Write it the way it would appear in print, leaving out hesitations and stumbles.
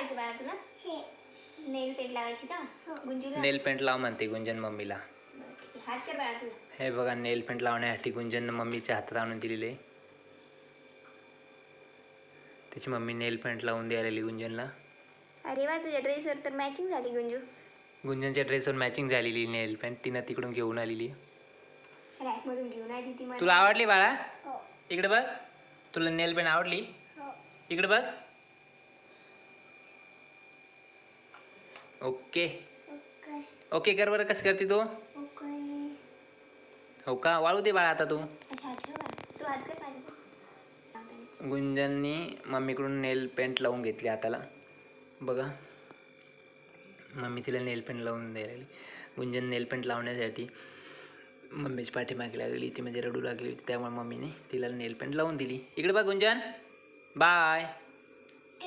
लावायचं बाळा तुला? नेल पेंट लावायची का गुंजूला? नेल पेंट लाव म्हणते गुंजन मम्मीला. हात कर बाळा तुला. हे बघा नेल पेंट लावण्यासाठी गुंजन मम्मीच्या हातात आणून दिलेले. त्याची मम्मी नेल पेंट लावून द्यायला गुंजनला. अरे वा, तुझ्या ड्रेसवर तर मॅचिंग झाली गुंजू. गुंजनच्या ड्रेसवर मॅचिंग झालेली नेल पेंट तिनं तिकडून घेऊन आलेली. रॅकमधून घेऊन आली ती मला. तुला आवडली बाळा? इकडे बघ. तुला नेल पेंट आवडली? इकडे बघ. ओके ओके कर बरं. कसं करते तू? हो का? वाळू दे बाळा आता तू. गुंजननी मम्मीकडून नेल पेंट लावून घेतली हाताला. बघा मम्मी तिला नेल पेंट लावून द्यायला. गुंजन नेल पेंट लावण्यासाठी मम्मीची पाठीमागे लागली. ती म्हणजे रडू लागली. त्यामुळे मम्मीने तिला नेल पेंट लावून दिली. इकडे बघ गुंजन. बाय.